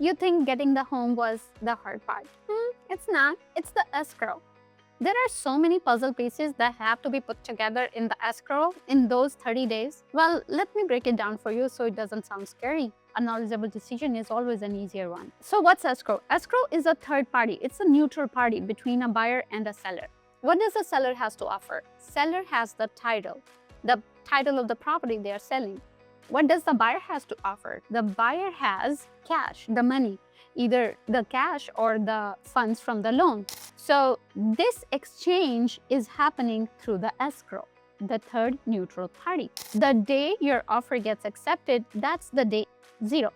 You think getting the home was the hard part. It's not. It's the escrow. There are so many puzzle pieces that have to be put together in the escrow in those 30 days. Well, let me break it down for you so it doesn't sound scary. A knowledgeable decision is always an easier one. So what's escrow? Escrow is a third party. It's a neutral party between a buyer and a seller. What does the seller has to offer? Seller has the title of the property they are selling. What does the buyer has to offer? The buyer has cash, the money, either the cash or the funds from the loan. So this exchange is happening through the escrow, the third neutral party. The day your offer gets accepted, that's the day zero.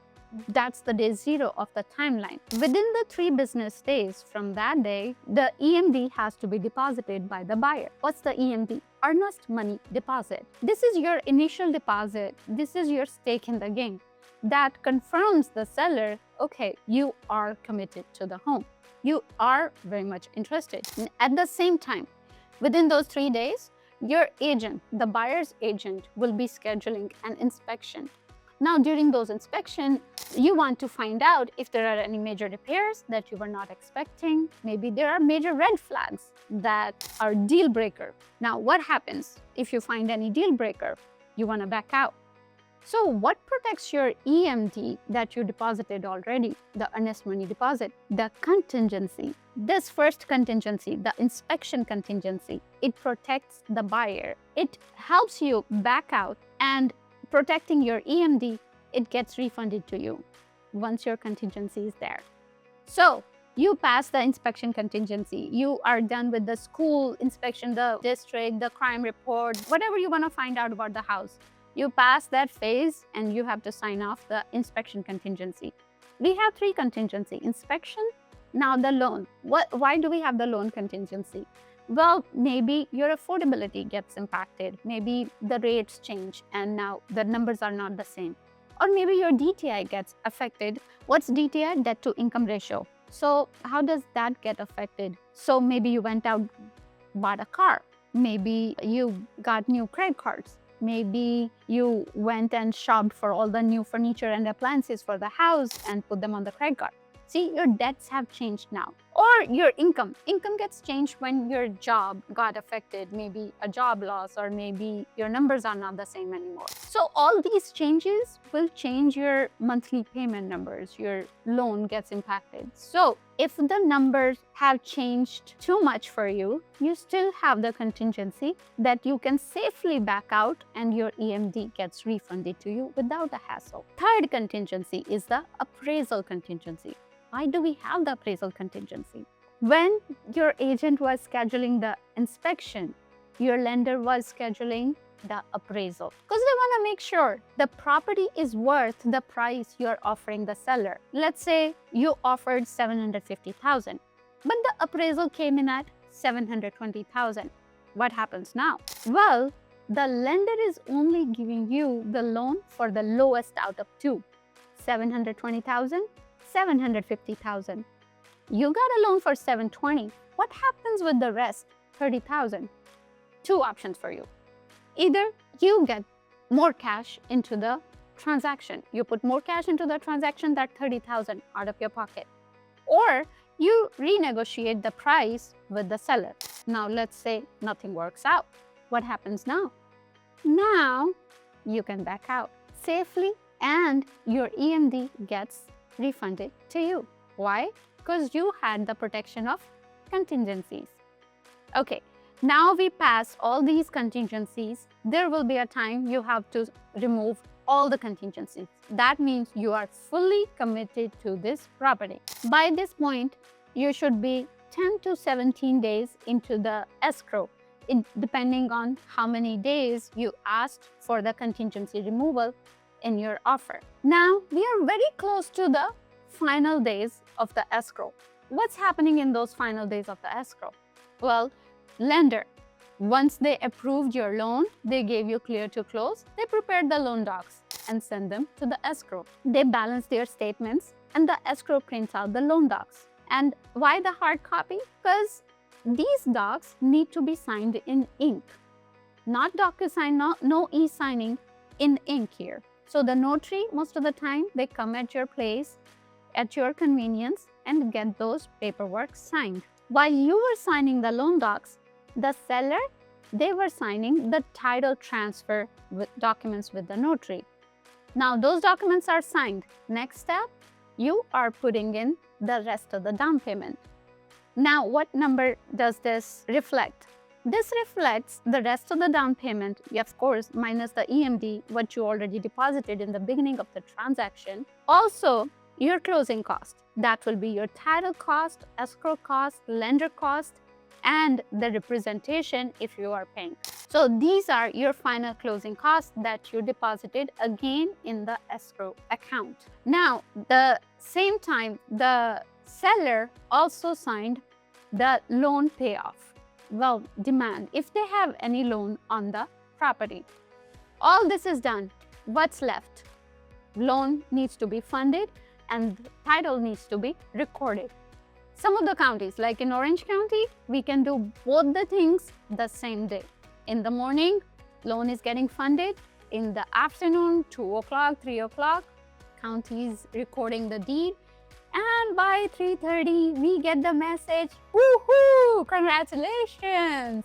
That's the day zero of the timeline. Within the 3 business days from that day, the EMD has to be deposited by the buyer. What's the EMD? Earnest money deposit. This is your initial deposit. This is your stake in the game. That confirms the seller, okay, you are committed to the home. You are very much interested. And at the same time, within those 3 days, your agent, the buyer's agent, will be scheduling an inspection. Now, during those inspections, you want to find out if there are any major repairs that you were not expecting. Maybe there are major red flags that are deal breaker. Now, what happens if you find any deal breaker? You want to back out. So what protects your EMD that you deposited already, the earnest money deposit? The contingency. This first contingency, the inspection contingency, it protects the buyer. It helps you back out, and protecting your EMD, it gets refunded to you once your contingency is there. So you pass the inspection contingency. You are done with the school inspection, the district, the crime report, whatever you want to find out about the house. You pass that phase and you have to sign off the inspection contingency. We have 3 contingency: inspection, now the loan. Why do we have the loan contingency? Well, maybe your affordability gets impacted. Maybe the rates change and now the numbers are not the same. Or maybe your DTI gets affected. What's DTI? Debt to income ratio. So how does that get affected? So maybe you went out, bought a car. Maybe you got new credit cards. Maybe you went and shopped for all the new furniture and appliances for the house and put them on the credit card. See, your debts have changed now. Or your income. Income gets changed when your job got affected, maybe a job loss, or maybe your numbers are not the same anymore. So all these changes will change your monthly payment numbers. Your loan gets impacted. So if the numbers have changed too much for you, you still have the contingency that you can safely back out and your EMD gets refunded to you without a hassle. Third contingency is the appraisal contingency. Why do we have the appraisal contingency? When your agent was scheduling the inspection, your lender was scheduling the appraisal because they want to make sure the property is worth the price you're offering the seller. Let's say you offered $750,000, but the appraisal came in at $720,000. What happens now? Well, the lender is only giving you the loan for the lowest out of 2, $720,000. $750,000. You got a loan for $720,000. What happens with the rest, $30,000? 2 options for you. Either you get more cash into the transaction. You put more cash into the transaction, that $30,000 out of your pocket. Or you renegotiate the price with the seller. Now, let's say nothing works out. What happens now? Now, you can back out safely and your EMD gets refunded to you. Why? Because you had the protection of contingencies. Okay, now we pass all these contingencies. There will be a time you have to remove all the contingencies. That means you are fully committed to this property. By this point, you should be 10 to 17 days into the escrow, depending on how many days you asked for the contingency removal in your offer. Now, we are very close to the final days of the escrow. What's happening in those final days of the escrow? Well, lender, once they approved your loan, they gave you clear to close, they prepared the loan docs and send them to the escrow. They balance their statements and the escrow prints out the loan docs. And why the hard copy? Because these docs need to be signed in ink, not DocuSign, no e-signing, in ink here. So the notary, most of the time, they come at your place at your convenience and get those paperwork signed. While you were signing the loan docs, the seller, they were signing the title transfer documents with the notary. Now those documents are signed. Next step, you are putting in the rest of the down payment. Now what number does this reflect? This reflects the rest of the down payment, of course, minus the EMD, what you already deposited in the beginning of the transaction. Also, your closing cost. That will be your title cost, escrow cost, lender cost, and the representation if you are paying. So these are your final closing costs that you deposited again in the escrow account. Now, the same time, the seller also signed the loan payoff. Well, demand, if they have any loan on the property. All this is done. What's left? Loan needs to be funded and title needs to be recorded. Some of the counties, like in Orange County, we can do both the things the same day. In the morning, loan is getting funded. In the afternoon, 2 o'clock, 3 o'clock, county is recording the deed. And by 3:30, we get the message, woohoo, congratulations!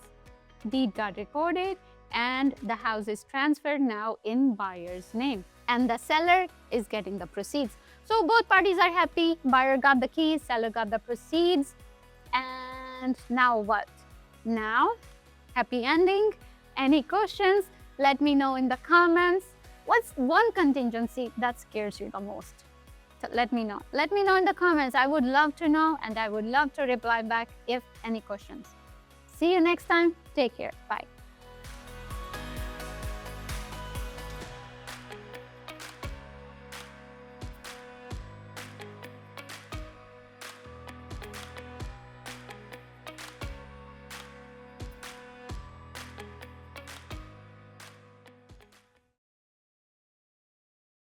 Deed got recorded and the house is transferred now in buyer's name. And the seller is getting the proceeds. So both parties are happy. Buyer got the keys, seller got the proceeds. And now what? Now, happy ending. Any questions? Let me know in the comments. What's one contingency that scares you the most? So let me know. Let me know in the comments. I would love to know and I would love to reply back if any questions. See you next time. Take care. Bye.